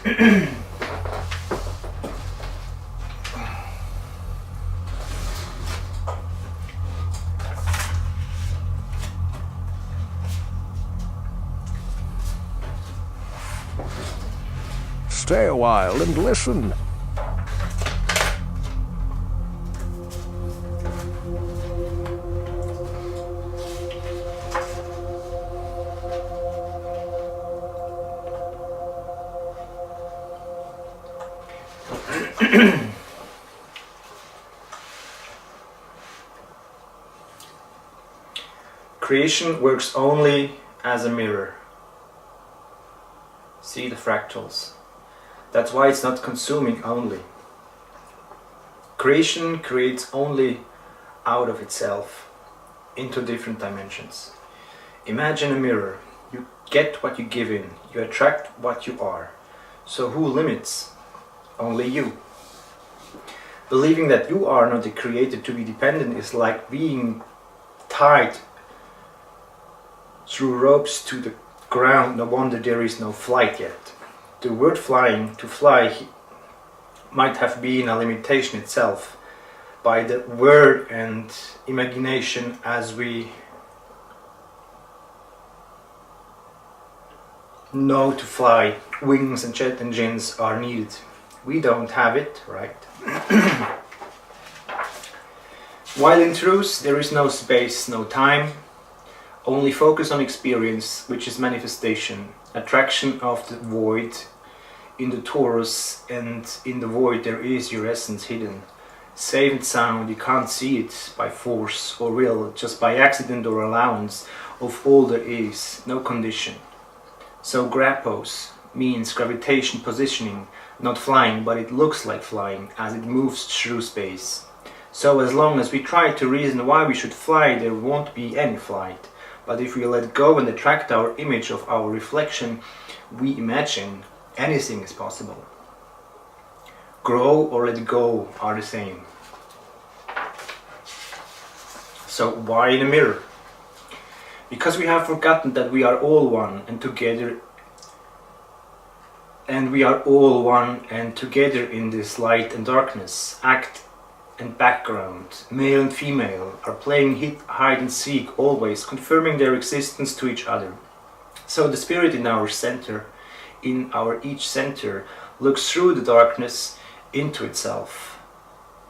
Stay a while and listen. Creation works only as a mirror. See the fractals. That's why it's not consuming only. Creation creates only out of itself, into different dimensions. Imagine a mirror. You get what you give in. You attract what you are. So who limits? Only you. Believing that you are not the creator to be dependent is like being tied through ropes to the ground. No wonder there is no flight yet. The word flying, to fly, might have been a limitation itself by the word and imagination, as we know to fly, wings and jet engines are needed. We don't have it, right? While in truth there is no space, no time, only focus on experience, which is manifestation, attraction of the void in the torus, and in the void there is your essence hidden. Safe and sound, you can't see it by force or will, just by accident or allowance of all there is, no condition. So grappos means gravitation positioning, not flying, but it looks like flying as it moves through space. So as long as we try to reason why we should fly, there won't be any flight. But if we let go and attract our image of our reflection, we imagine anything is possible. Grow or let go are the same. So why in a mirror? Because we have forgotten that we are all one and together, and we are all one and together in this light and darkness. Act and background, male and female, are playing hide and seek, always confirming their existence to each other. So the spirit in our center, in our each center, looks through the darkness into itself,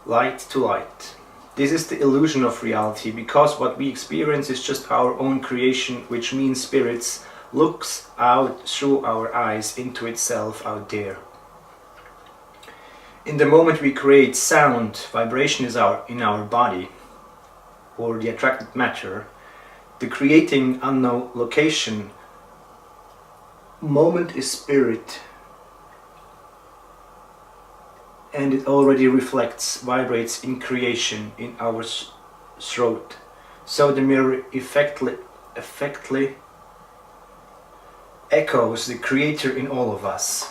light to light. This is the illusion of reality, because what we experience is just our own creation, which means spirits looks out through our eyes into itself out there. In the moment we create sound, vibration is in our body, or the attracted matter, the creating unknown location. Moment is spirit, and it already reflects, vibrates in creation in our throat. So the mirror effectively echoes the creator in all of us.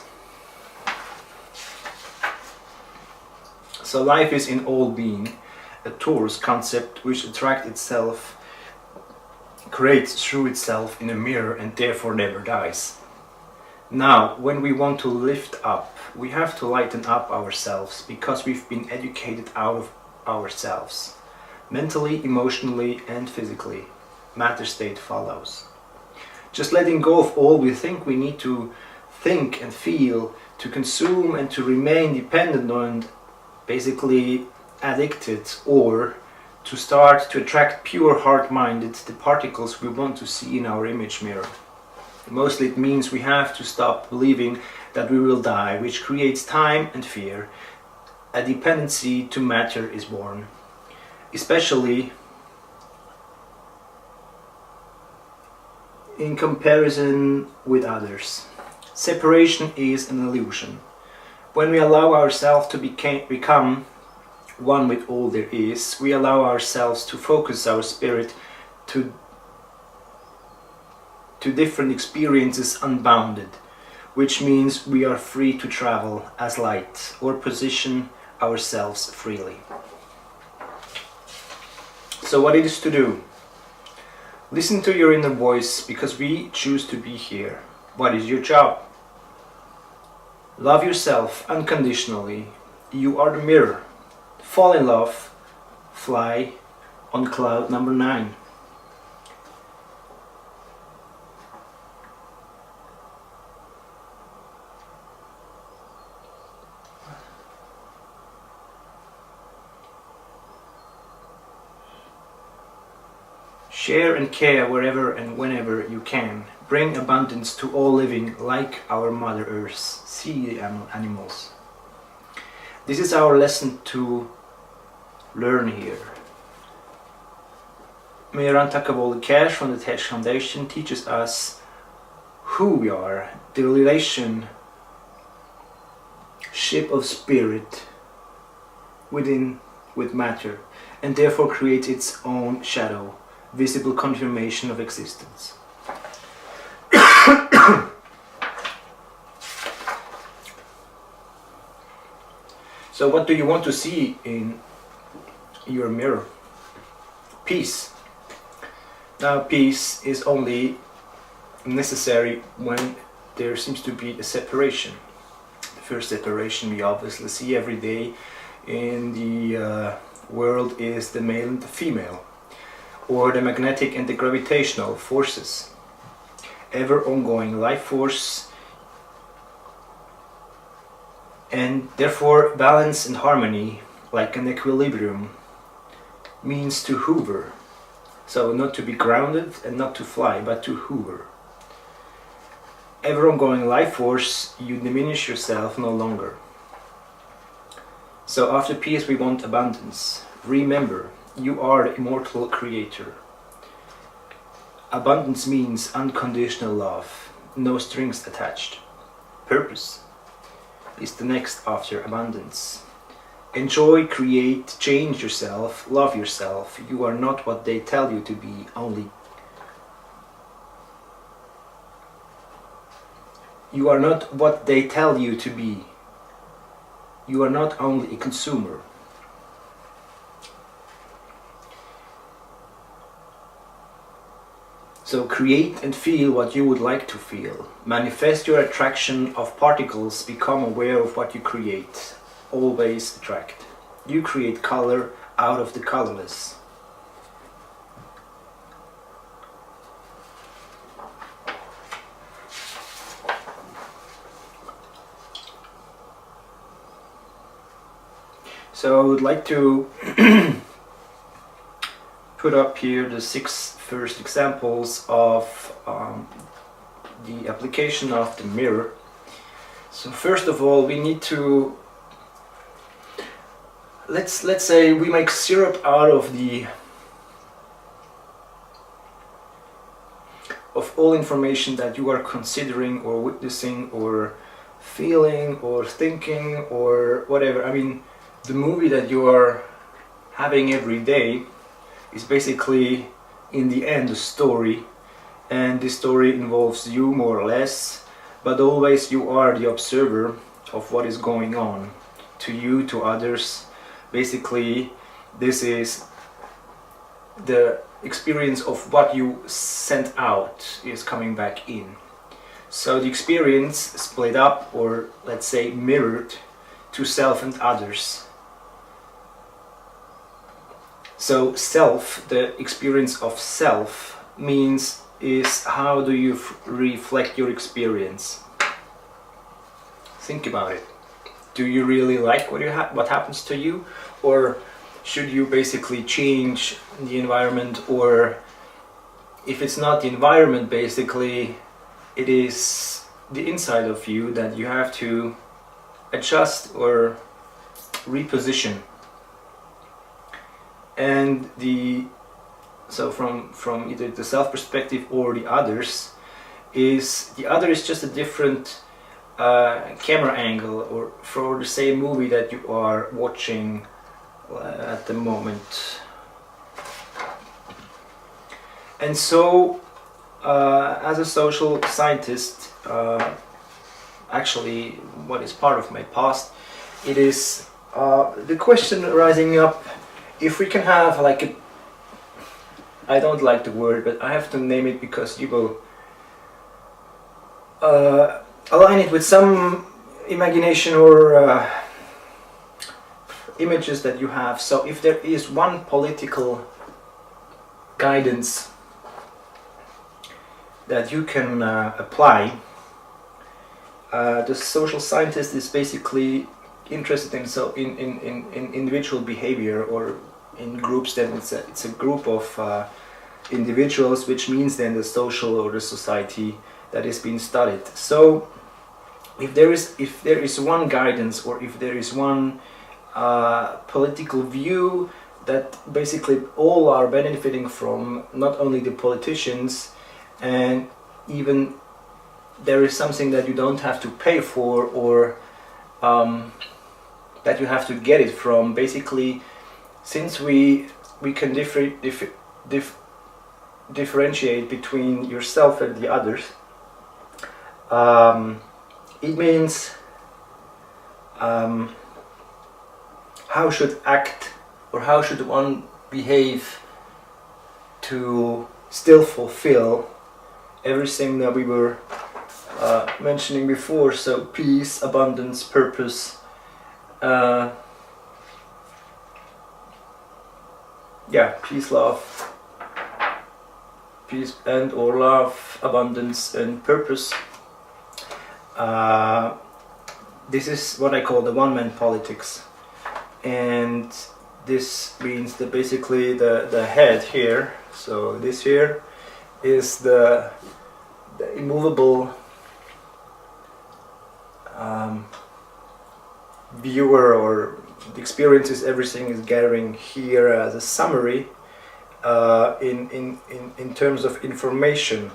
So life is in all being, a torus concept which attracts itself, creates through itself in a mirror, and therefore never dies. Now, when we want to lift up, we have to lighten up ourselves, because we've been educated out of ourselves, mentally, emotionally and physically. Matter state follows. Just letting go of all we think we need to think and feel, to consume and to remain dependent on, basically addicted, or to start to attract pure heart-minded, the particles we want to see in our image mirror. Mostly it means we have to stop believing that we will die, which creates time and fear. A dependency to matter is born, especially in comparison with others. Separation is an illusion. When we allow ourselves to become one with all there is, we allow ourselves to focus our spirit to different experiences unbounded, which means we are free to travel as light or position ourselves freely. So what it is to do? Listen to your inner voice, because we choose to be here. What is your job? Love yourself unconditionally. You are the mirror. Fall in love. Fly on cloud number 9. Share and care wherever and whenever you can. Bring abundance to all living like our Mother Earth. See the animals. This is our lesson to learn here. Meran Takavoli Cash from the Tesh Foundation teaches us who we are, the relationship of spirit within with matter, and therefore creates its own shadow, visible confirmation of existence. So what do you want to see in your mirror? Peace. Now peace is only necessary when there seems to be a separation. The first separation we obviously see every day in the world is the male and the female, or the magnetic and the gravitational forces. Ever ongoing life force, and therefore balance and harmony, like an equilibrium, means to hover. So not to be grounded and not to fly, but to hover. Ever ongoing life force, you diminish yourself no longer. So after peace we want abundance. Remember, you are the immortal creator. Abundance means unconditional love, no strings attached. Purpose is the next after abundance. Enjoy, create, change yourself, love yourself. You are not what they tell you to be, only. You are not what they tell you to be. You are not only a consumer. So create and feel what you would like to feel. Manifest your attraction of particles, become aware of what you create. Always attract. You create color out of the colorless. So I would like to put up here the 6 first examples of the application of the mirror. So first of all, we need to let's say we make syrup out of all information that you are considering or witnessing or feeling or thinking or whatever. I mean, the movie that you are having every day is basically in the end a story, and this story involves you more or less, but always you are the observer of what is going on to you, to others. Basically this is the experience of what you sent out is coming back in. So the experience split up, or let's say mirrored, to self and others. So self, the experience of self, means is how do you reflect your experience. Think about it. Do you really like what happens to you, or should you basically change the environment? Or if it's not the environment, basically it is the inside of you that you have to adjust or reposition. And so from either the self perspective or the others, the other is just a different camera angle, or for the same movie that you are watching at the moment. And so as a social scientist, actually what is part of my past, it is the question rising up, if we can have like a, I don't like the word, but I have to name it because you will align it with some imagination or images that you have. So if there is one political guidance that you can apply, the social scientist is basically interested in individual behavior, or in groups. Then it's a group of individuals, which means then the social or the society that is being studied. So if there is one guidance, or if there is one political view that basically all are benefiting from, not only the politicians, and even there is something that you don't have to pay for, or that you have to get it from. Basically, since we can differentiate between yourself and the others, it means how should act, or how should one behave to still fulfill everything that we were mentioning before. So peace, abundance, purpose, peace, love, peace and or love, abundance and purpose. This is what I call the one-man politics, and this means that basically the head here, so this here is the immovable viewer, or the experiences, everything is gathering here as a summary in terms of information.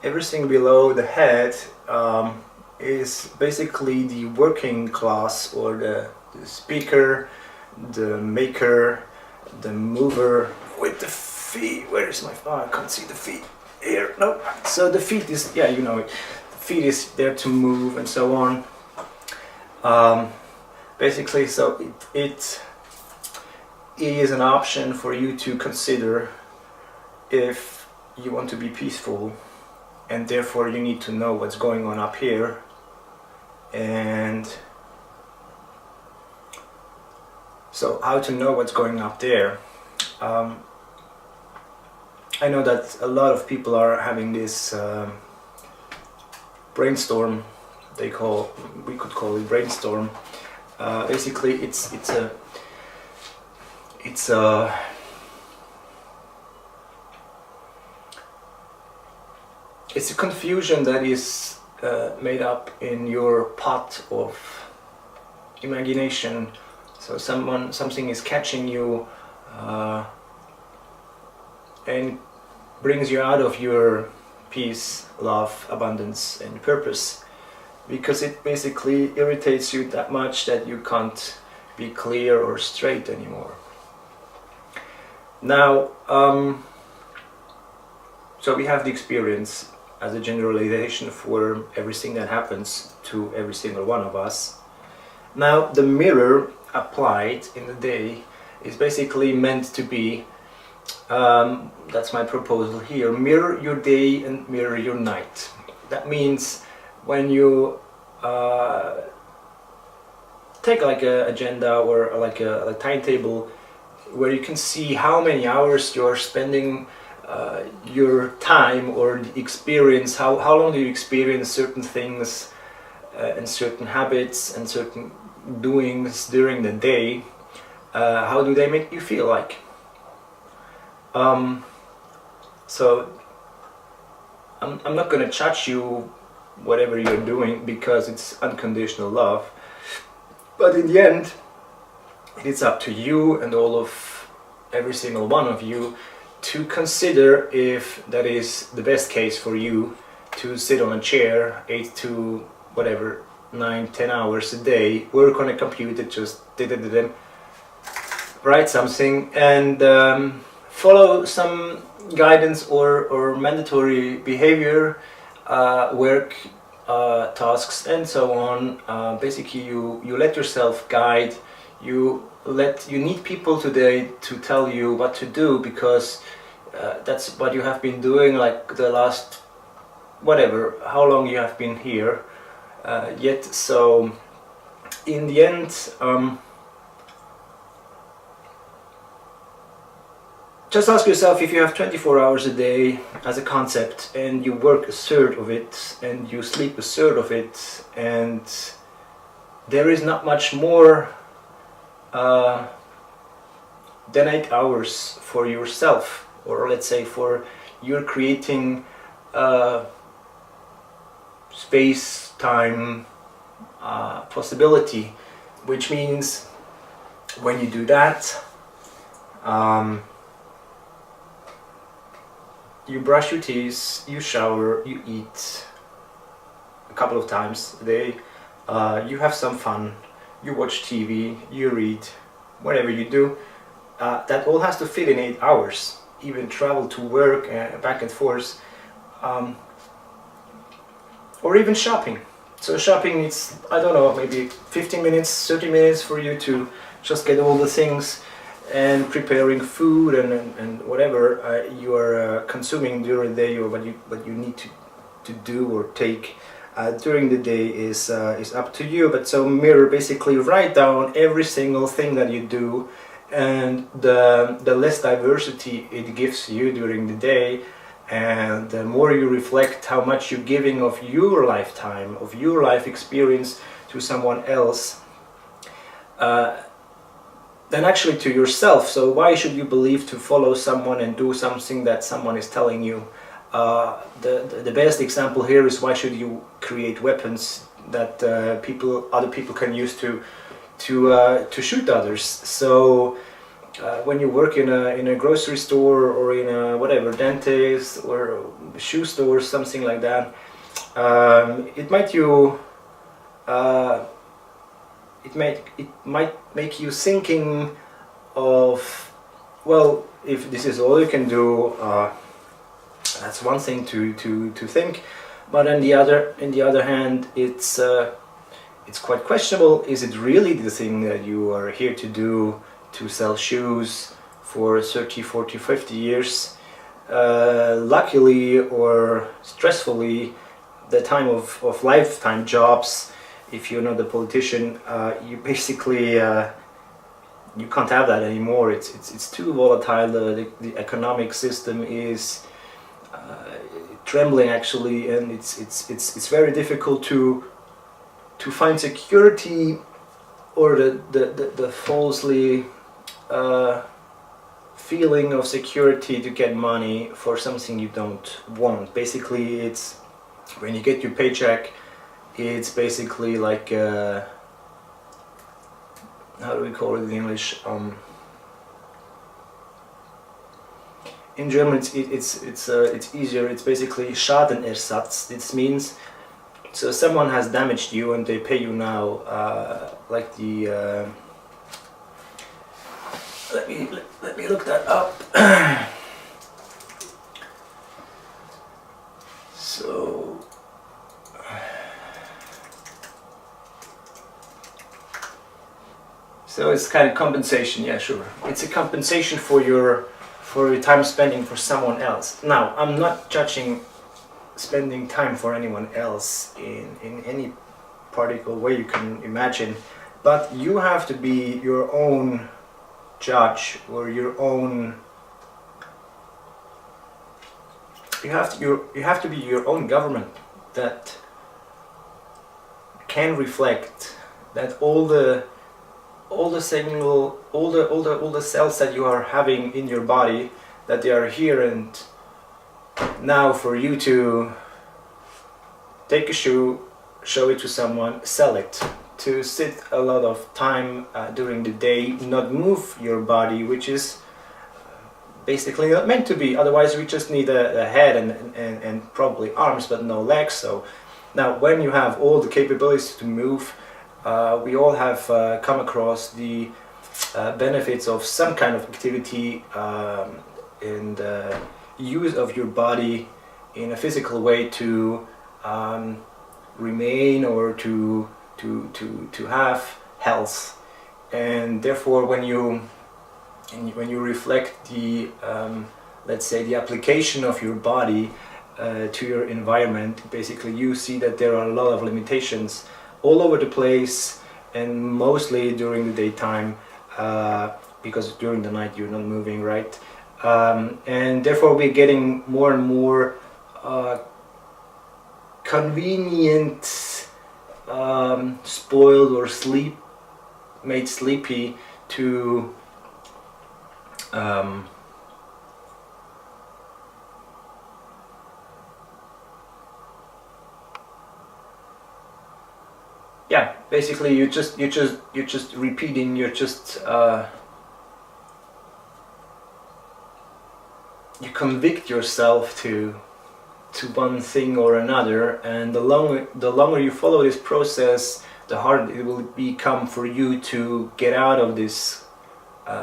Everything below the head is basically the working class, or the speaker, the maker, the mover with the feet. Where is my phone? I can't see the feet here. No. So the feet is, yeah, you know it. The feet is there to move and so on. Basically, so it is an option for you to consider if you want to be peaceful, and therefore you need to know what's going on up here. And so how to know what's going up there? I know that a lot of people are having this brainstorm. We could call it brainstorm. Basically, it's a confusion that is made up in your pot of imagination. So something is catching you and brings you out of your peace, love, abundance and purpose, because it basically irritates you that much that you can't be clear or straight anymore. Now, so we have the experience as a generalization for everything that happens to every single one of us. Now, the mirror applied in the day is basically meant to be, that's my proposal here, mirror your day and mirror your night. That means when you take like an agenda or like a timetable where you can see how many hours you're spending your time, or the experience, how long do you experience certain things and certain habits and certain doings during the day, how do they make you feel like? So I'm not going to judge you whatever you're doing, because it's unconditional love, but in the end it's up to you and every single one of you to consider if that is the best case for you, to sit on a chair 8 to whatever 9-10 hours a day, work on a computer, just write something and follow some guidance or mandatory behavior, work tasks and so on. Basically you let yourself guide, you need people today to tell you what to do, because that's what you have been doing like the last how long you have been here, yet. So in the end, just ask yourself, if you have 24 hours a day as a concept, and you work a third of it, and you sleep a third of it, and there is not much more than 8 hours for yourself, or let's say for you're creating space, time, possibility, which means when you do that, you brush your teeth, you shower, you eat a couple of times a day, you have some fun, you watch TV, you read, whatever you do, that all has to fit in 8 hours. Even travel to work, back and forth, or even shopping. So shopping, it's, I don't know, maybe 15 minutes, 30 minutes for you to just get all the things, and preparing food and whatever you are consuming during the day, or what you need to do or take during the day is up to you. But so Mirror basically write down every single thing that you do, and the less diversity it gives you during the day, and the more you reflect how much you're giving of your lifetime, of your life experience to someone else, than actually to yourself. So why should you believe to follow someone and do something that someone is telling you? The best example here is, why should you create weapons that other people can use to shoot others? So when you work in a grocery store, or in a whatever dentist or shoe store, something like that, it might make you thinking of, well, if this is all you can do, that's one thing to think. But on the other hand, it's quite questionable. Is it really the thing that you are here to do, to sell shoes for 30, 40, 50 years? Luckily or stressfully, the time of lifetime jobs, if you're not a politician, you basically you can't have that anymore. It's too volatile. The economic system is trembling actually, and it's very difficult to find security, or the falsely feeling of security to get money for something you don't want. Basically, it's when you get your paycheck, it's basically like how do we call it in English? In German, it's easier. It's basically Schadenersatz. This means, so someone has damaged you and they pay you now, like the. Let me look that up. So. So it's kind of compensation, yeah, sure. It's a compensation for your time spending for someone else. Now, I'm not judging spending time for anyone else in any particular way you can imagine, but you have to be your own judge, or your own. You have to be your own government that can reflect that all the cells that you are having in your body, that they are here and now for you to take a shoe, show it to someone, sell it, to sit a lot of time during the day, not move your body, which is basically not meant to be. Otherwise we just need a head and probably arms, but no legs. So now when you have all the capabilities to move, we all have come across the benefits of some kind of activity and use of your body in a physical way to remain, or to have health. And therefore, when you reflect the let's say the application of your body to your environment, basically you see that there are a lot of limitations all over the place, and mostly during the daytime, because during the night you're not moving, right? And therefore we're getting more and more convenient, spoiled or made sleepy to yeah, basically you're just repeating, you're just you convict yourself to one thing or another, and the longer you follow this process, the harder it will become for you to get out of this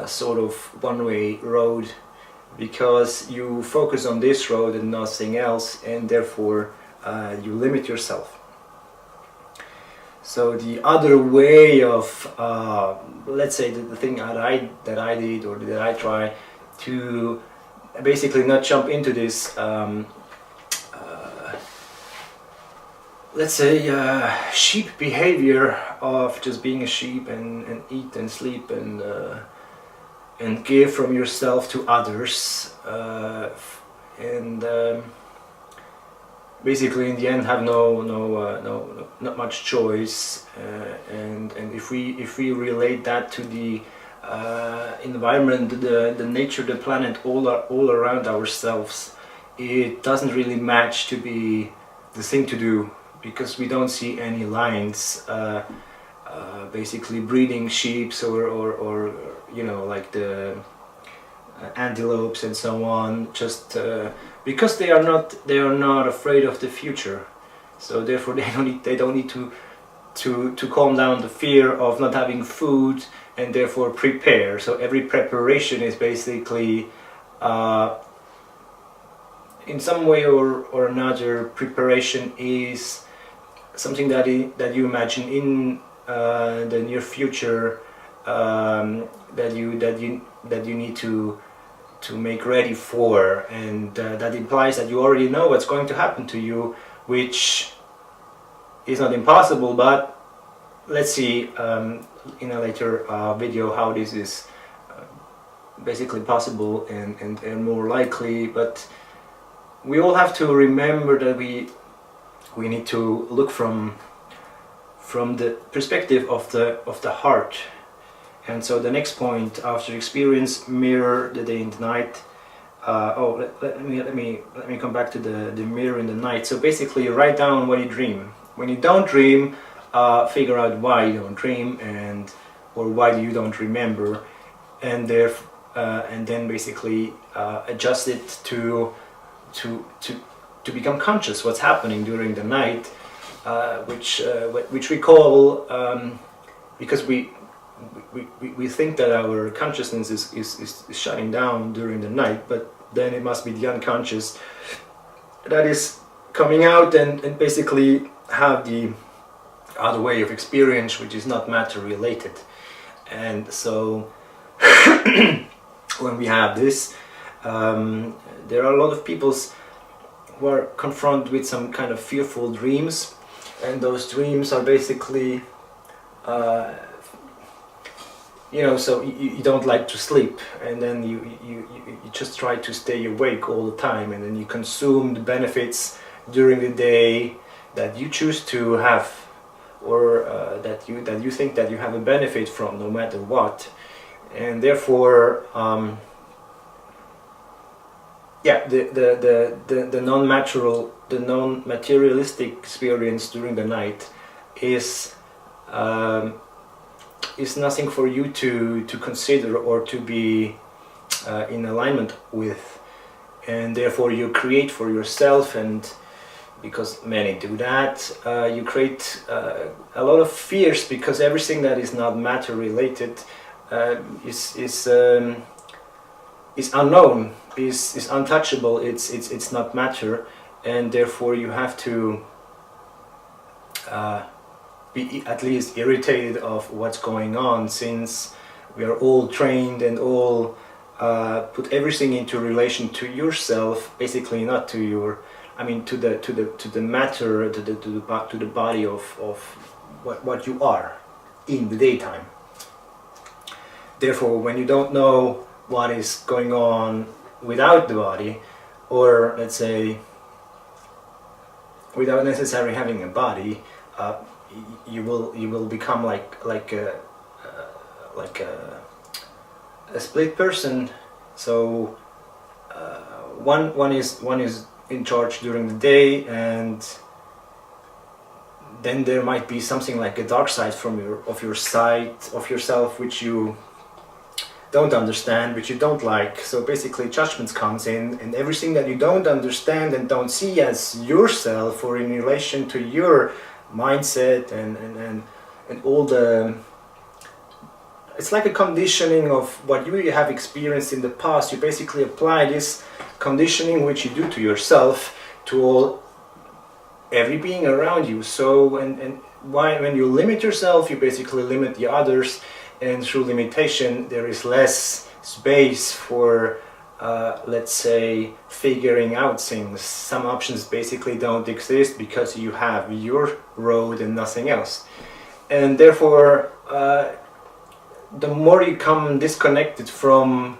sort of one-way road, because you focus on this road and nothing else, and therefore you limit yourself. So the other way of, let's say the thing that I did, or that I try to basically not jump into this, let's say sheep behavior of just being a sheep and eat and sleep and give from yourself to others, and basically in the end have not much choice, and if we relate that to the environment, the nature, the planet, all around ourselves, it doesn't really match to be the thing to do, because we don't see any lines basically breeding sheep or you know, like the antelopes and so on, just because they are not afraid of the future, so therefore they don't need to calm down the fear of not having food, and therefore prepare. So every preparation is basically in some way or another, preparation is something that you imagine in the near future, that you need to make ready for, and that implies that you already know what's going to happen to you, which is not impossible, but let's see in a later video how this is basically possible and more likely. But we all have to remember that we need to look from the perspective of the heart. And so the next point, after experience, mirror the day and the night. Let me come back to the mirror in the night. So basically, write down what you dream. When you don't dream, figure out why you don't dream, or why you don't remember, and then basically adjust it to become conscious what's happening during the night, which we call, because we think that our consciousness is shutting down during the night, but then it must be the unconscious that is coming out and basically have the other way of experience, which is not matter related. And so when we have this, there are a lot of people who are confronted with some kind of fearful dreams, and those dreams are basically you know, so you don't like to sleep, and then you just try to stay awake all the time, and then you consume the benefits during the day that you choose to have, or that you think that you have a benefit from, no matter what. And therefore yeah, the non-materialistic experience during the night is nothing for you to consider or to be in alignment with, and therefore you create for yourself, and because many do that, you create a lot of fears, because everything that is not matter related is unknown, is untouchable, it's not matter, and therefore you have to be at least irritated of what's going on, since we are all trained and all put everything into relation to yourself, basically not to your I mean to the matter, to the body of what you are in the daytime. Therefore, when you don't know what is going on without the body, or let's say without necessarily having a body, you will become like a split person. So one is in charge during the day, and then there might be something like a dark side of yourself, which you don't understand, which you don't like. So basically judgments comes in, and everything that you don't understand and don't see as yourself or in relation to your mindset and all the, it's like a conditioning of what you have experienced in the past. You basically apply this conditioning which you do to yourself to every being around you. So when you limit yourself, you basically limit the others, and through limitation there is less space for let's say figuring out things. Some options basically don't exist because you have your road and nothing else, and therefore the more you come disconnected from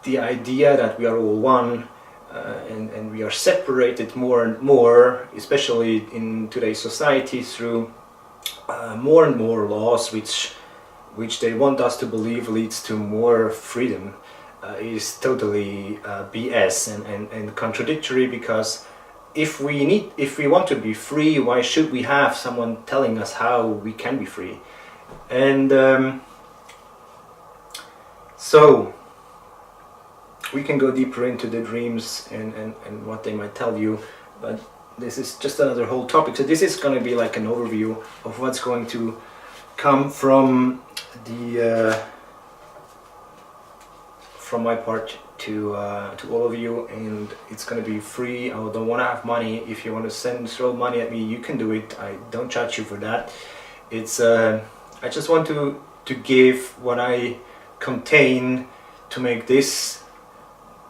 the idea that we are all one, and we are separated more and more, especially in today's society, through more and more laws which they want us to believe leads to more freedom, is totally BS and contradictory. Because if we want to be free, why should we have someone telling us how we can be free? And so we can go deeper into the dreams and what they might tell you, but this is just another whole topic. So this is going to be like an overview of what's going to come from from my part to all of you, and it's going to be free. I don't want to have money. If you want to throw money at me, you can do it. I don't judge you for that. It's I just want to give what I contain to make this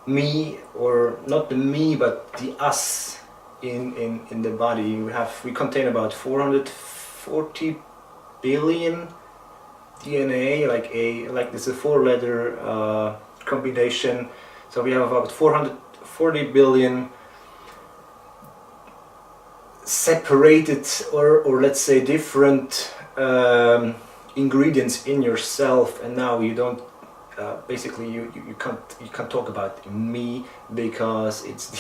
me, or not the me but the us in the body. We contain about 440 billion DNA, like this is a 4-letter combination. So we have about 440 billion separated or let's say different ingredients in yourself, and now you don't basically you can't talk about me, because it's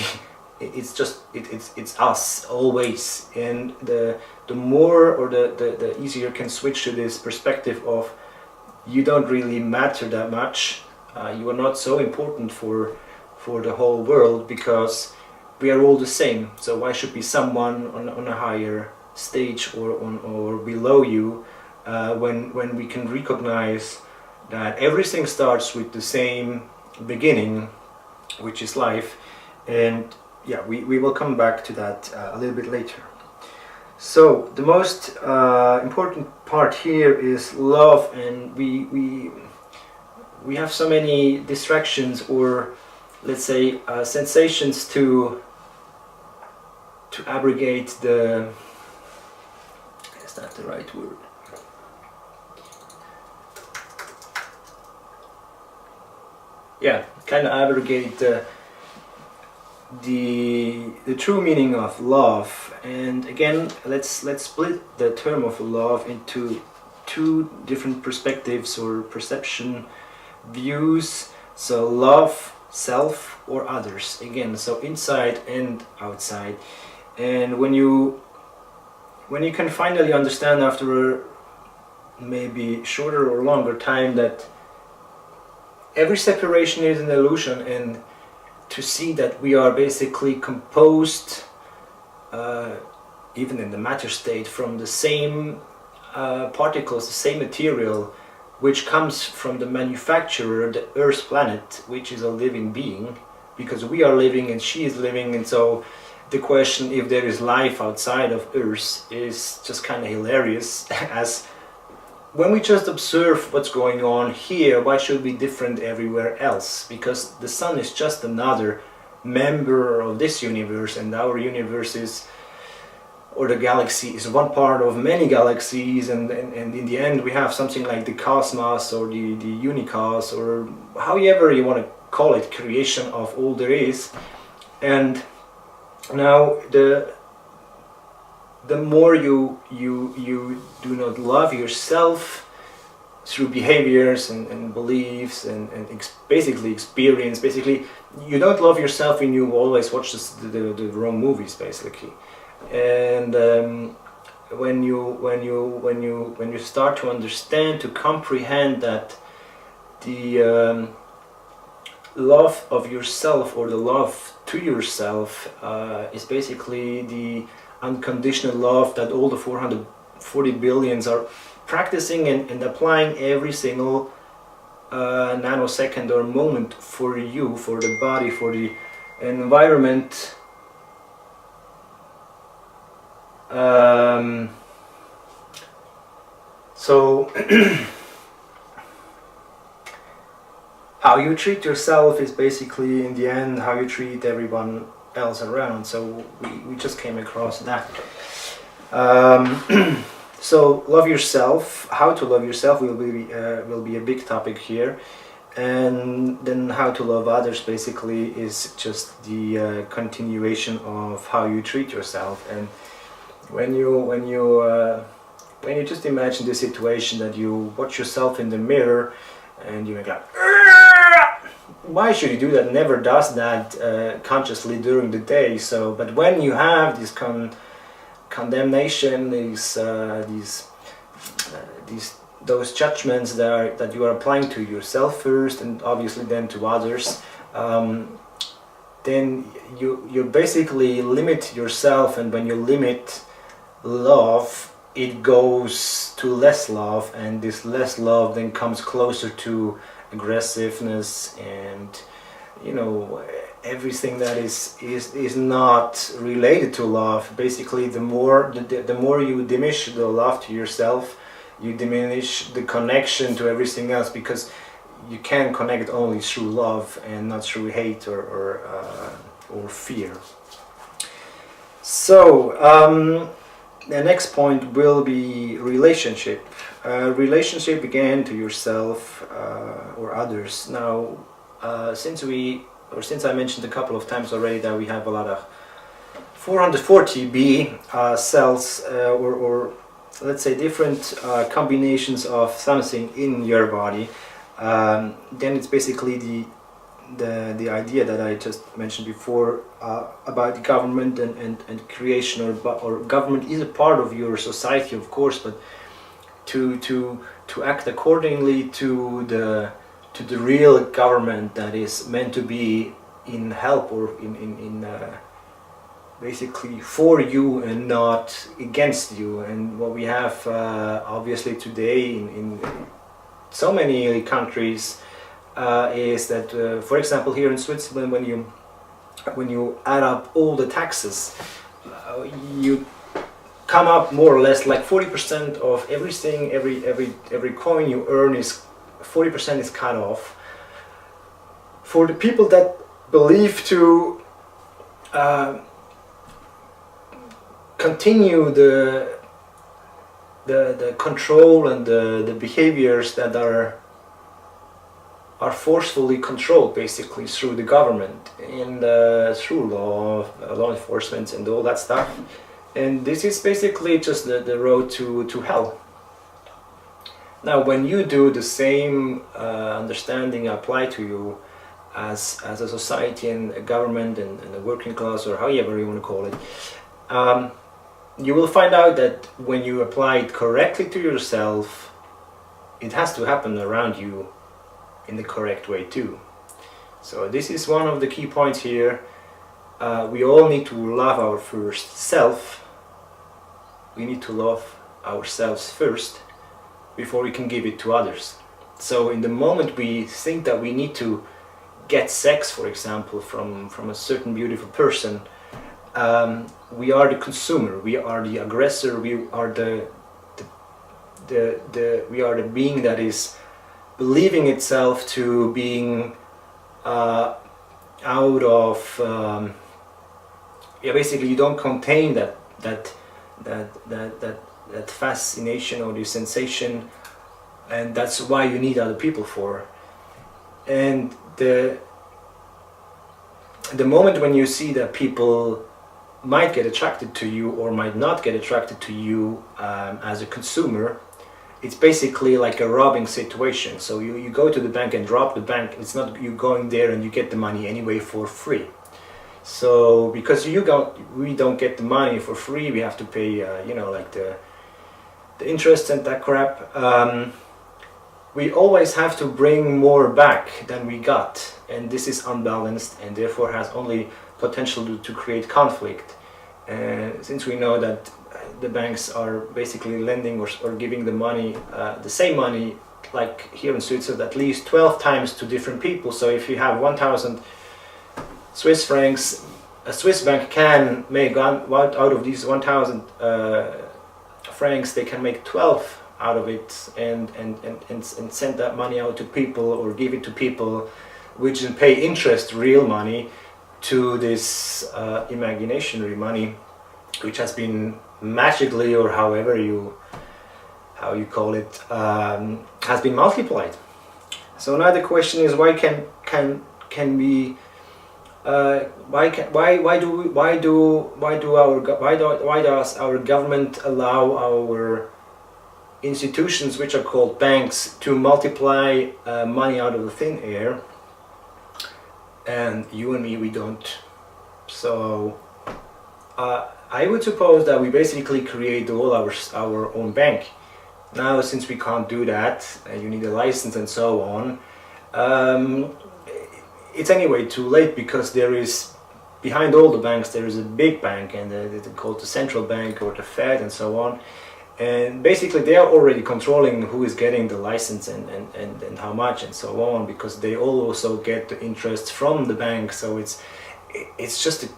us always. And the more or the easier you can switch to this perspective of you don't really matter that much, you are not so important for the whole world, because we are all the same. So why should be someone on a higher stage or below you, when we can recognize that everything starts with the same beginning, which is life. And yeah, we will come back to that a little bit later. So the most important part here is love, and we have so many distractions, or let's say sensations to abrogate the, is that the right word? Yeah, kind of abrogate the true meaning of love. And again, let's split the term of love into two different perspectives or perception views. So love, self or others, again, so inside and outside. And when you can finally understand after a maybe shorter or longer time that every separation is an illusion, and to see that we are basically composed, even in the matter state, from the same particles, the same material, which comes from the manufacturer, the Earth planet, which is a living being, because we are living and she is living. And so the question if there is life outside of Earth is just kind of hilarious, as when we just observe what's going on here, why should it be different everywhere else? Because the sun is just another member of this universe, and our universe is, or the galaxy is one part of many galaxies, and in the end we have something like the cosmos or the unicos, or however you want to call it, creation of all there is. And now the more you do not love yourself through behaviors and beliefs and basically experience, basically you don't love yourself when you always watch the wrong movies, basically. And when you start to understand, to comprehend that the love of yourself, or the love to yourself, is basically the unconditional love that all the 440 billions are practicing and applying every single nanosecond or moment for you, for the body, for the environment. So how you treat yourself is basically in the end how you treat everyone else around. So we just came across that. So love yourself. How to love yourself will be a big topic here, and then how to love others basically is just the continuation of how you treat yourself. And when you just imagine the situation that you watch yourself in the mirror and you go, why should you do that? Never does that consciously during the day. So, but when you have this condemnation, those judgments that you are applying to yourself first, and obviously then to others, then you basically limit yourself, and when you limit love, it goes to less love, and this less love then comes closer to aggressiveness, and everything that is not related to love. Basically, the more you diminish the love to yourself, you diminish the connection to everything else, because you can connect only through love and not through hate or fear. So the next point will be relationship. Relationship again to yourself or others. Now, since I mentioned a couple of times already that we have a lot of 440B cells, or let's say different combinations of something in your body, then it's basically the idea that I just mentioned before about the government and creation, or government is a part of your society, of course, but to act accordingly to the real government that is meant to be in help, or in basically for you and not against you. And what we have obviously today in so many countries is that, for example, here in Switzerland, when you add up all the taxes, you come up more or less like 40% of everything, every coin you earn is 40% is cut off. For the people that believe to continue the control and the behaviors that are forcefully controlled, basically through the government and through law enforcement and all that stuff. And this is basically just the road to hell. Now, when you do the same understanding apply to you as a society and a government and a working class, or however you want to call it, you will find out that when you apply it correctly to yourself, it has to happen around you in the correct way too. So this is one of the key points here. We all need to love our first self. We need to love ourselves first before we can give it to others. So in the moment we think that we need to get sex, for example, from a certain beautiful person, we are the consumer, we are the aggressor, we are the being that is believing itself to being out of basically you don't contain that fascination or the sensation, and that's why you need other people for. And the moment when you see that people might get attracted to you or might not get attracted to you as a consumer, it's basically like a robbing situation. So you go to the bank and rob the bank. It's not you going there and you get the money anyway for free. So because we don't get the money for free, we have to pay like the interest and that crap. We always have to bring more back than we got, and this is unbalanced and therefore has only potential to create conflict. And since we know that the banks are basically lending or giving the money, the same money, like here in Switzerland, at least 12 times to different people. So if you have 1,000 Swiss francs, a Swiss bank can make out of these 1,000 francs, they can make 12 out of it and send that money out to people or give it to people, which then pay interest, real money, to this imaginary money, which has been magically, or however you call it, has been multiplied. So now the question is, why can we why does our government allow our institutions, which are called banks, to multiply money out of the thin air, and you and me, we don't? So I would suppose that we basically create all our own bank. Now, since we can't do that, you need a license and so on, it's anyway too late, because there is, behind all the banks, there is a big bank, and they're called the central bank or the Fed and so on. And basically they are already controlling who is getting the license and how much and so on, because they also get the interest from the bank. So it's just a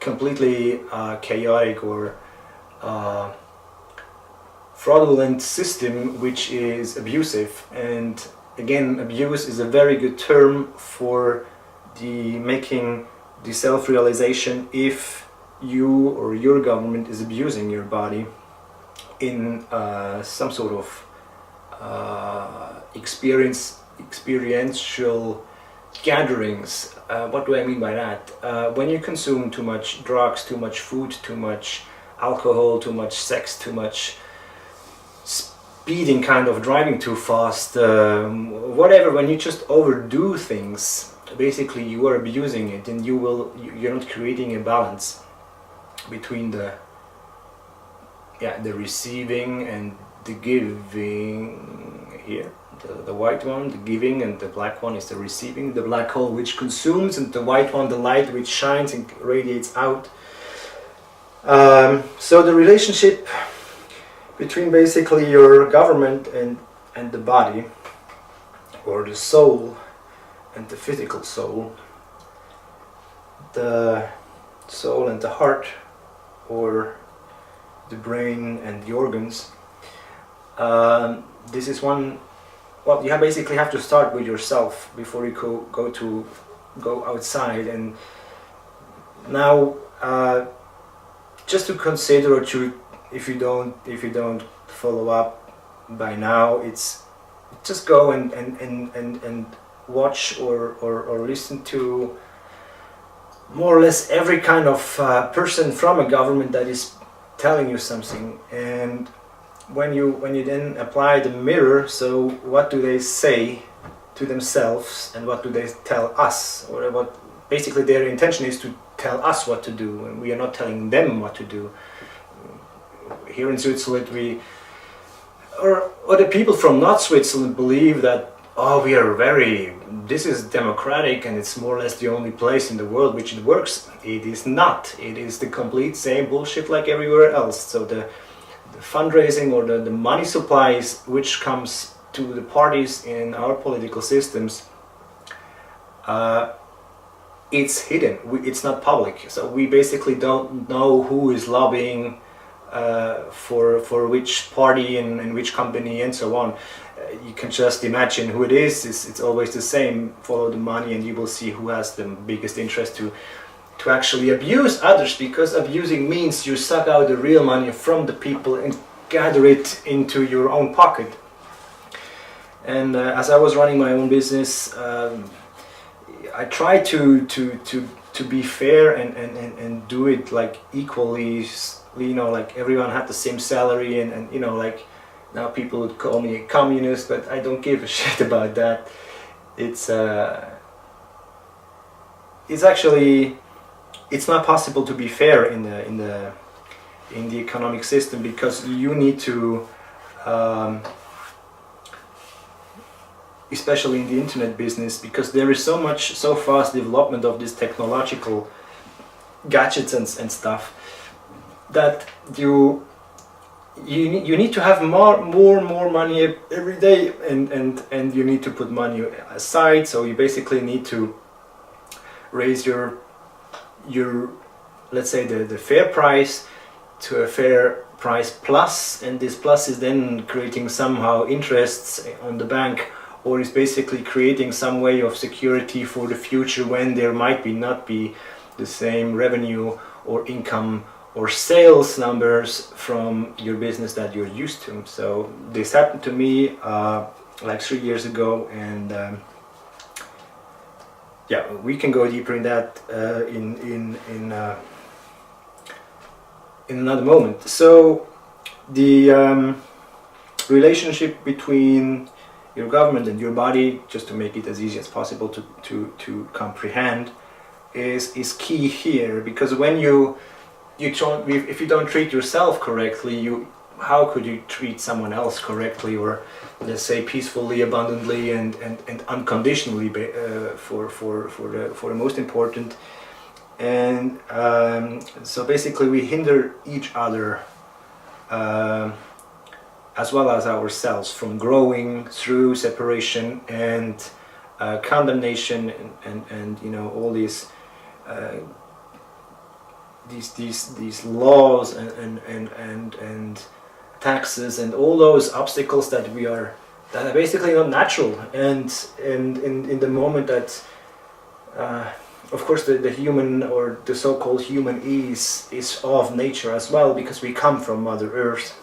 completely chaotic or fraudulent system, which is abusive. And again, abuse is a very good term for making the self-realization if you or your government is abusing your body in some sort of experiential gatherings. What do I mean by that? When you consume too much drugs, too much food, too much alcohol, too much sex, too much speeding, kind of driving too fast, whatever, when you just overdo things, basically you are abusing it, and you're not creating a balance between the receiving and the giving. Here, the white one, the giving, and the black one is the receiving, the black hole which consumes, and the white one, the light which shines and radiates out. So the relationship between basically your government and the body, or the soul and the physical soul, the soul and the heart, or the brain and the organs. This is one. Well, you basically have to start with yourself before you go outside. And now, just to consider, or to, if you don't follow up by now, it's just go and watch or listen to more or less every kind of person from a government that is telling you something. And when you then apply the mirror, so what do they say to themselves and what do they tell us? Or what basically their intention is to tell us what to do, and we are not telling them what to do. Here in Switzerland, or the people from not Switzerland believe that, oh, this is democratic and it's more or less the only place in the world which it works. It is not. It is the complete same bullshit like everywhere else. So the fundraising or the money supplies which comes to the parties in our political systems, it's hidden. It's not public. So we basically don't know who is lobbying for which party and which company and so on. You can just imagine who it is. It's always the same. Follow the money and you will see who has the biggest interest to actually abuse others, because abusing means you suck out the real money from the people and gather it into your own pocket. And as I was running my own business, I tried to be fair and do it like equally, you know, like everyone had the same salary, and you know, like now people would call me a communist, but I don't give a shit about that. It's actually, it's not possible to be fair in the economic system, because you need to especially in the internet business, because there is so fast development of this technological gadgets and stuff, that you need to have more money every day, and you need to put money aside. So you basically need to raise your let's say the fair price to a fair price plus, and this plus is then creating somehow interests on the bank, or is basically creating some way of security for the future when there might not be the same revenue or income or sales numbers from your business that you're used to. So this happened to me like 3 years ago, and yeah, we can go deeper in that in another moment. So the relationship between your government and your body, just to make it as easy as possible to comprehend, is key here, because when if you don't treat yourself correctly, how could you treat someone else correctly, or let's say peacefully, abundantly, and unconditionally, for the most important. And so basically we hinder each other as well as ourselves from growing through separation and condemnation and you know, all these laws and taxes and all those obstacles that are basically not natural, and in the moment that of course the human, or the so-called human, is of nature as well, because we come from Mother Earth.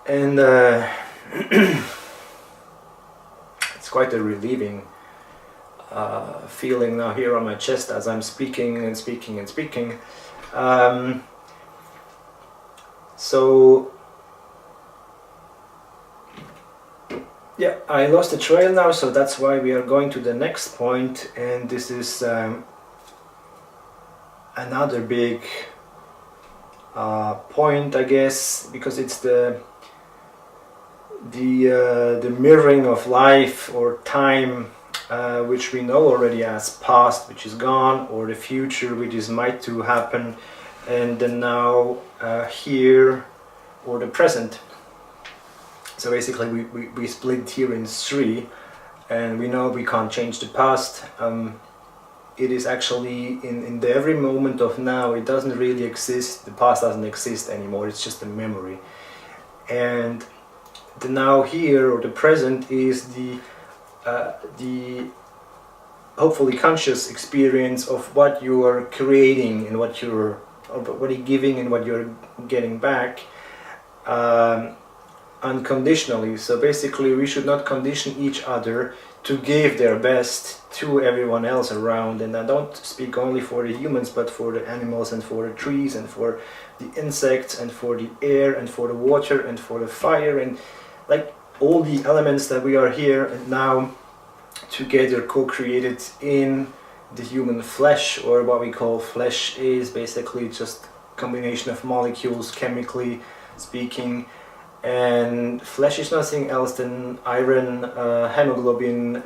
And it's quite a relieving feeling now here on my chest as I'm speaking and speaking and speaking. So yeah, I lost the trail now, so that's why we are going to the next point, and this is another big point, I guess, because it's the mirroring of life or time, which we know already as past, which is gone, or the future, which is might to happen, and the now, here, or the present. So basically we split here in three, and we know we can't change the past. It is actually in the every moment of now. It doesn't really exist. The past doesn't exist anymore. It's just a memory. And the now here, or the present, is the hopefully conscious experience of what you are creating and what you're giving and what you're getting back unconditionally. So basically we should not condition each other to give their best to everyone else around, and I don't speak only for the humans, but for the animals and for the trees and for the insects and for the air and for the water and for the fire, and like all the elements that we are here and now together co-created in the human flesh, or what we call flesh is basically just a combination of molecules, chemically speaking, and flesh is nothing else than iron, hemoglobin,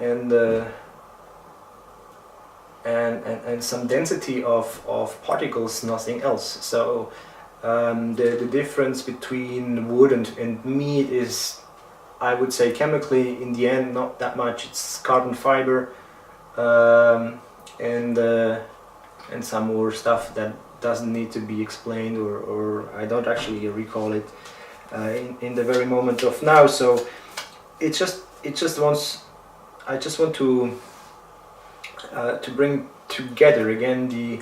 and some density of particles, nothing else. So the difference between wood and meat is, I would say, chemically in the end not that much. It's carbon fiber and some more stuff that doesn't need to be explained, or I don't actually recall it in the very moment of now. So I just want to bring together again the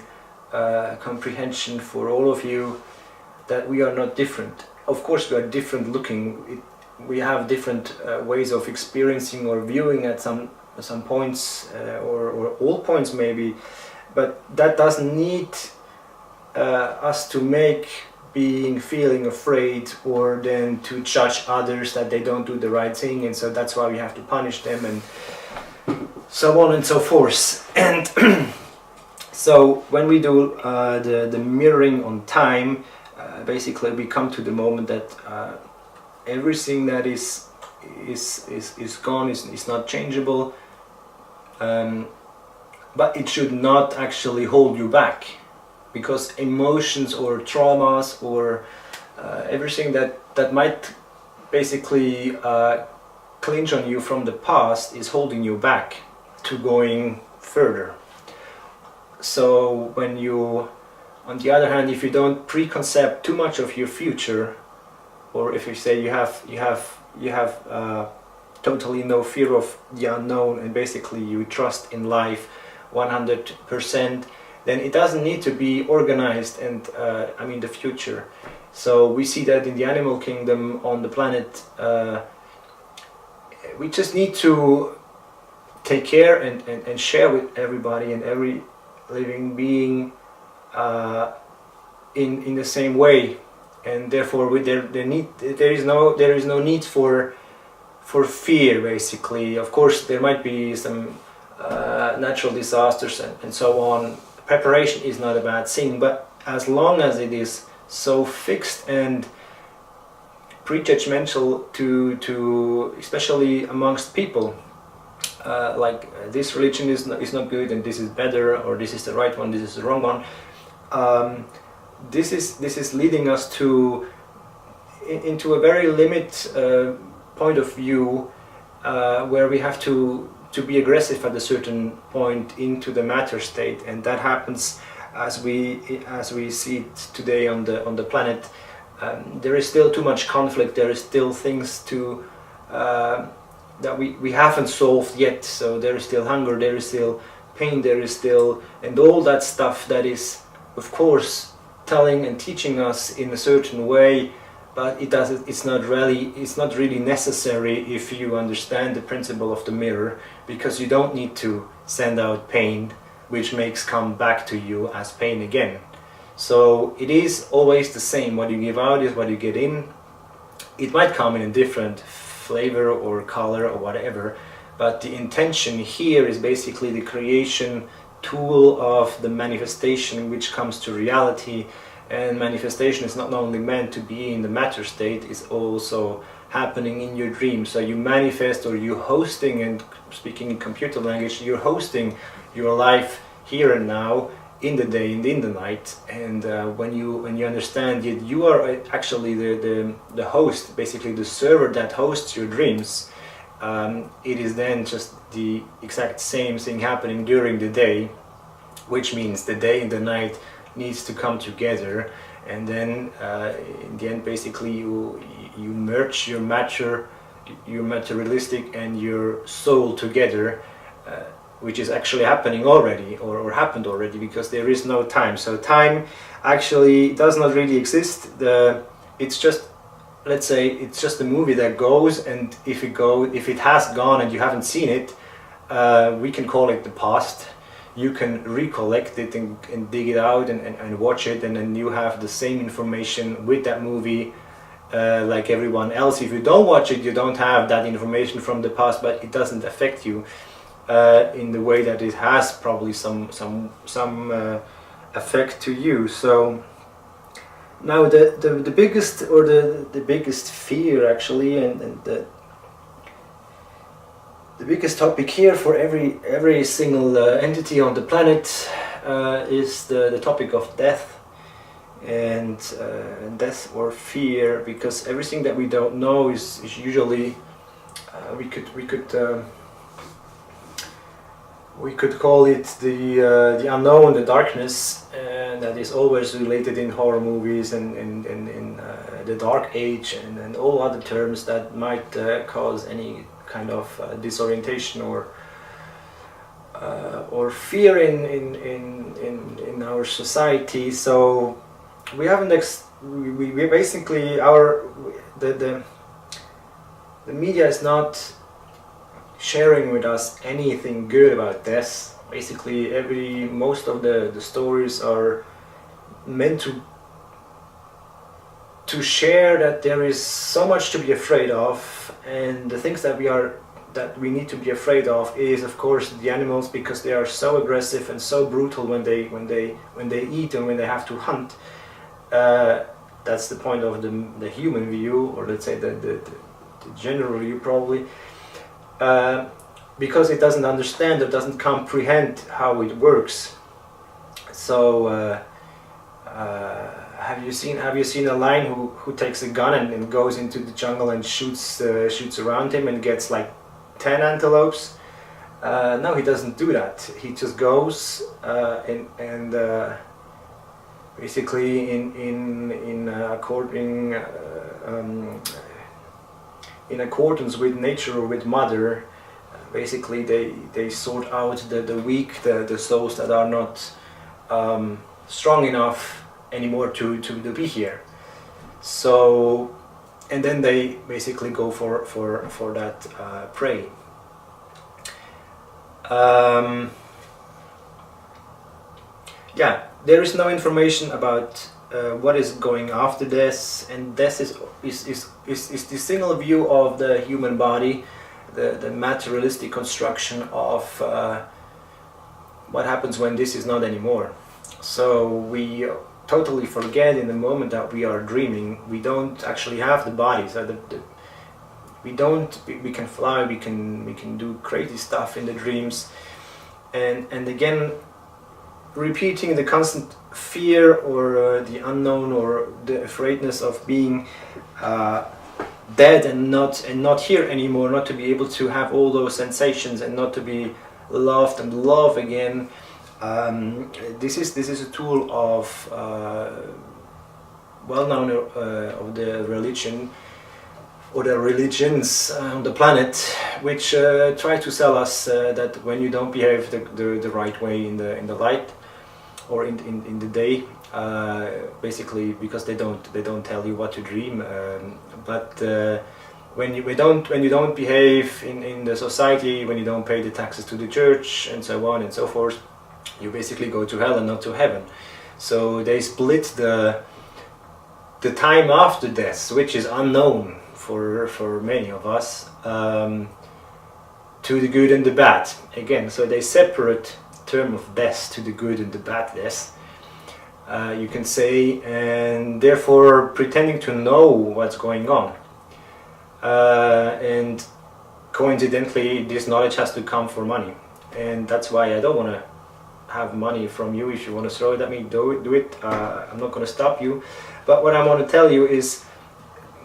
comprehension for all of you that we are not different. Of course we are different looking, we have different ways of experiencing or viewing at some points, or all points maybe, but that doesn't need us to make feeling afraid, or then to judge others that they don't do the right thing, and so that's why we have to punish them, and so on and so forth. And so when we do the mirroring on time, basically we come to the moment that everything that is gone, is not changeable, but it should not actually hold you back, because emotions or traumas or everything that might basically clinch on you from the past is holding you back to going further. So when you, on the other hand, if you don't preconcept too much of your future, or if you say you have totally no fear of the unknown, and basically you trust in life 100%, then it doesn't need to be organized, and I mean the future. So we see that in the animal kingdom on the planet, we just need to take care and share with everybody and every living being in the same way, and therefore there is no need for fear, basically. Of course there might be some natural disasters and so on. Preparation is not a bad thing, but as long as it is so fixed and prejudgmental to especially amongst people, like this religion is not good and this is better, or this is the right one, this is the wrong one, this is leading us into a very limited point of view, where we have to be aggressive at a certain point into the matter state, and that happens as we see it today on the planet. There is still too much conflict. There is still things that we haven't solved yet. So there is still hunger. There is still pain. There is still, and all that stuff that is, of course, telling and teaching us in a certain way. But it's not really necessary if you understand the principle of the mirror, because you don't need to send out pain, which makes come back to you as pain again. So it is always the same. What you give out is what you get in. It might come in a different flavor or color or whatever, but the intention here is basically the creation tool of the manifestation, which comes to reality. And manifestation is not only meant to be in the matter state, it's also happening in your dreams. So you manifest, or you're hosting, and speaking in computer language, you're hosting your life here and now, in the day and in the night. And when you understand that you are actually the host, basically the server that hosts your dreams, it is then just the exact same thing happening during the day, which means the day and the night needs to come together, and then in the end basically you merge your materialistic and your soul together, which is actually happening already, or happened already, because there is no time. So time actually does not really exist. It's just, let's say, it's just a movie that goes, and if it has gone and you haven't seen it, we can call it the past. You can recollect it and dig it out and watch it, and then you have the same information with that movie like everyone else. If you don't watch it, you don't have that information from the past, but it doesn't affect you in the way that it has probably some effect to you. So now the biggest, or the biggest fear actually, and the biggest topic here for every single entity on the planet is the topic of death and death or fear, because everything that we don't know is usually we could we could call it the unknown, the darkness, and that is always related in horror movies and in the dark age and all other terms that might cause any kind of disorientation or fear in our society. So we haven't we basically the media is not sharing with us anything good about this. Basically most of the stories are meant to share that there is so much to be afraid of, and the things that we need to be afraid of is of course the animals, because they are so aggressive and so brutal when they eat and when they have to hunt. That's the point of the human view, or let's say the general view probably, because it doesn't understand or doesn't comprehend how it works. So have you seen a lion who takes a gun and goes into the jungle and shoots around him and gets like 10 antelopes? No, he doesn't do that. He just goes and basically in accordance with nature or with mother, basically they sort out the weak, the souls that are not strong enough anymore to be here. So, and then they basically go for that prey. Yeah, there is no information about what is going after this, and this is the single view of the human body, the materialistic construction of what happens when this is not anymore. So we totally forget in the moment that we are dreaming. We don't actually have the body. So we can fly, we can do crazy stuff in the dreams, and again repeating the constant fear or the unknown or the afraidness of being dead and not here anymore, not to be able to have all those sensations and not to be loved and love again. This is a tool of well known of the religion or the religions on the planet, which try to sell us that when you don't behave the right way in the light or in the day, basically because they don't tell you what to dream, but when you don't behave in the society, when you don't pay the taxes to the church and so on and so forth, you basically go to hell and not to heaven. So they split the time after death, which is unknown for many of us, to the good and the bad again. So they separate term of death to the good and the bad death, you can say, and therefore pretending to know what's going on, and coincidentally this knowledge has to come for money, and that's why I don't want to have money from you. If you want to throw it at me, do it. I'm not going to stop you, but what I want to tell you is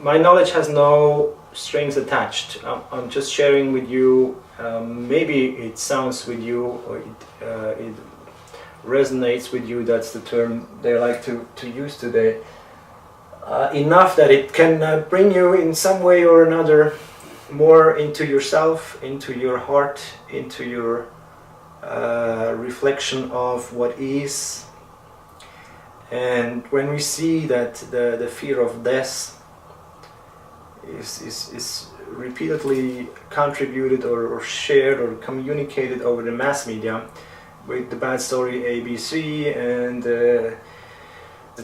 my knowledge has no strings attached. I'm just sharing with you. Maybe it sounds with you, or it resonates with you. That's the term they like to use today. Enough that it can bring you in some way or another more into yourself, into your heart, into your reflection of what is. And when we see that the fear of death is repeatedly contributed or shared or communicated over the mass media, with the bad story ABC and the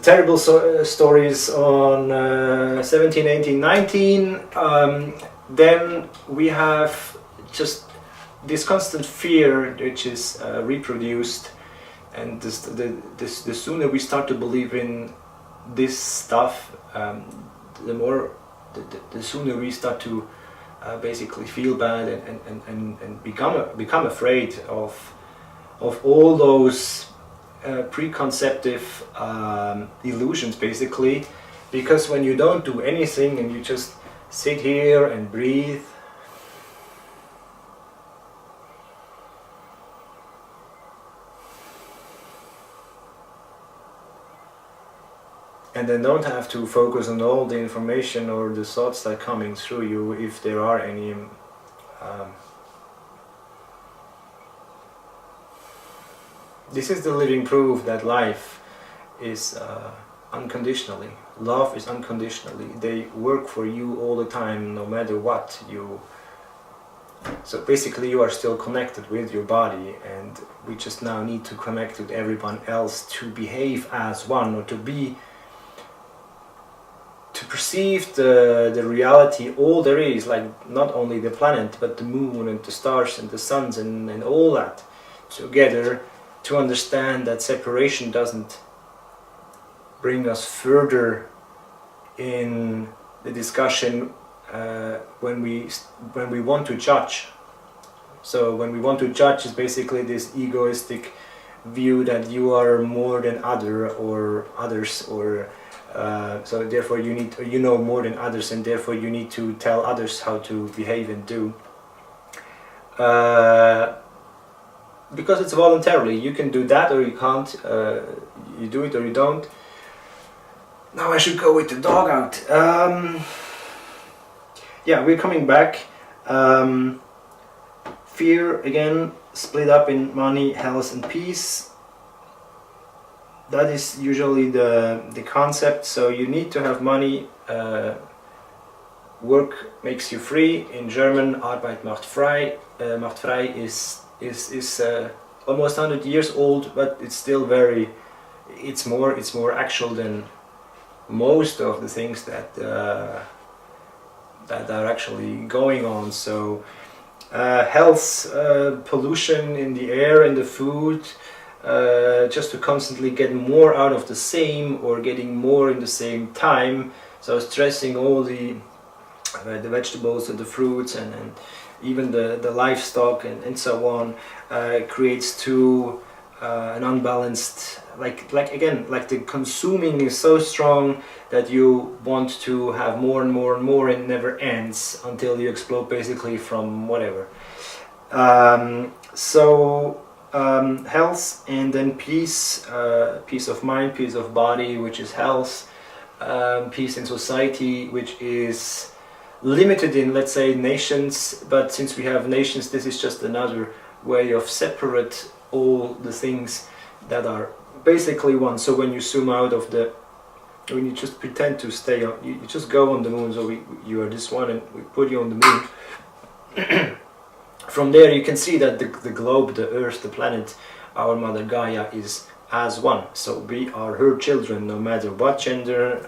terrible stories on 17, 18, 19, then we have just this constant fear which is reproduced, and the sooner we start to believe in this stuff, the sooner we start to basically feel bad and become afraid of all those preconceptive illusions, basically, because when you don't do anything and you just sit here and breathe and then don't have to focus on all the information or the thoughts that are coming through you, if there are any. This is the living proof that life is unconditionally. Love is unconditionally. They work for you all the time, no matter what you. So basically you are still connected with your body, and we just now need to connect with everyone else to behave as one, or to perceive the reality, all there is, like not only the planet but the moon and the stars and the suns and all that together, to understand that separation doesn't bring us further in the discussion when we want to judge. So when we want to judge is basically this egoistic view that you are more than others, or so therefore you know more than others, and therefore you need to tell others how to behave and do. Because it's voluntarily, you can do that or you can't. You do it or you don't. Now I should go with the dog out. Yeah, we're coming back. Fear, again, split up in money, health and peace. That is usually the concept. So you need to have money. Work makes you free. In German, Arbeit macht frei. Macht frei is almost 100 years old, but it's still very. It's more actual than most of the things that that are actually going on. So health, pollution in the air and the food, just to constantly get more out of the same, or getting more in the same time. So stressing all the vegetables and the fruits and even the livestock and so on, creates too an unbalanced, like the consuming is so strong that you want to have more and more and more, and it never ends until you explode basically from whatever. Health, and then peace, peace of mind, peace of body, which is health, peace in society, which is limited in, let's say, nations, but since we have nations, this is just another way of separate all the things that are basically one. So when you zoom out of when you just pretend to stay on, you just go on the moon, so you are this one and we put you on the moon. From there you can see that the globe, the earth, the planet, our mother Gaia is as one. So we are her children, no matter what gender,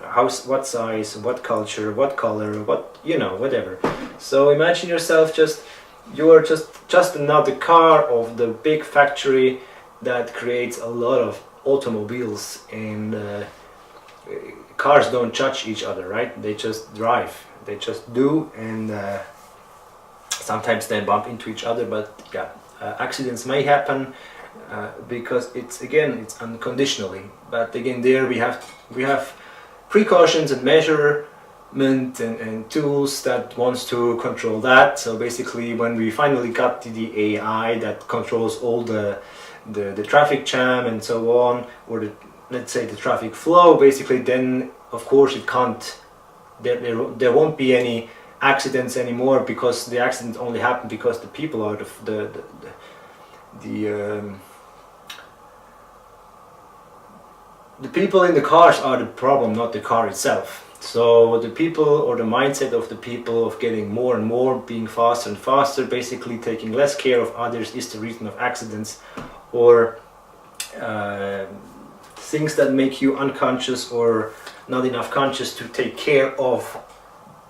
what size, what culture, what color, what, whatever. So imagine yourself you are just another car of the big factory that creates a lot of automobiles, and cars don't judge each other, right? They just drive, they just do, and sometimes they bump into each other, but yeah, accidents may happen because it's unconditionally. But again, there we have precautions and measurement and tools that wants to control that. So basically, when we finally got the AI that controls all the traffic jam and so on, or let's say the traffic flow, basically, then of course it can't. There won't be any accidents anymore, because the accidents only happen because the people are the people in the cars are the problem, not the car itself. So the people, or the mindset of the people of getting more and more, being faster and faster, basically taking less care of others, is the reason of accidents, or things that make you unconscious or not enough conscious to take care of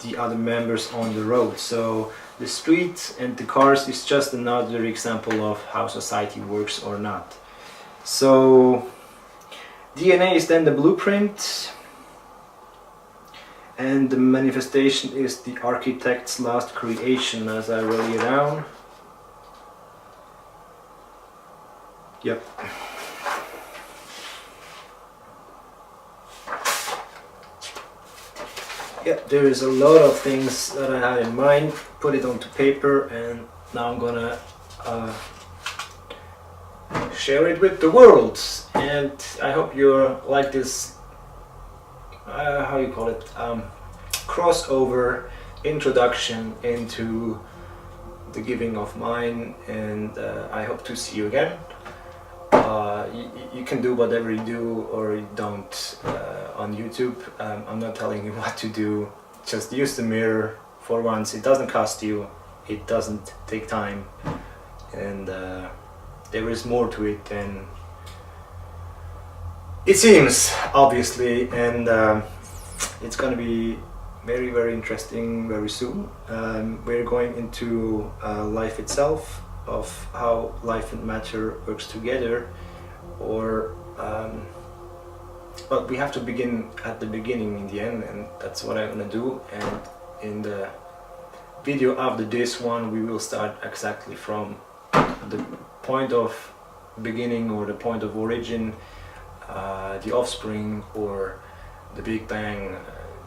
the other members on the road. So the street and the cars is just another example of how society works or not. So DNA is then the blueprint, and the manifestation is the architect's last creation, as I wrote it down. Yep. Yeah, there is a lot of things that I had in mind, put it onto paper, and now I'm gonna share it with the world. And I hope you like this how you call it, crossover introduction into the giving of mine, and I hope to see you again. You can do whatever you do or you don't on YouTube. I'm not telling you what to do. Just use the mirror for once. It doesn't cost you, it doesn't take time, and there is more to it than it seems, obviously, and it's gonna be very, very interesting very soon. We're going into life itself, of how life and matter works together, or but we have to begin at the beginning in the end, and that's what I'm gonna do. And in the video after this one, we will start exactly from the point of beginning, or the point of origin, the offspring, or the Big Bang.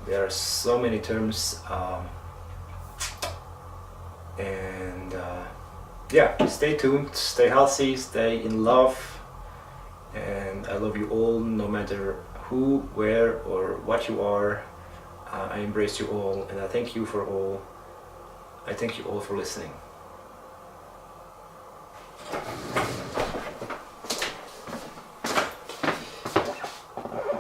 There are so many terms, and yeah, stay tuned, stay healthy, stay in love, and I love you all, no matter who, where, or what you are. I embrace you all, and I thank you all for listening.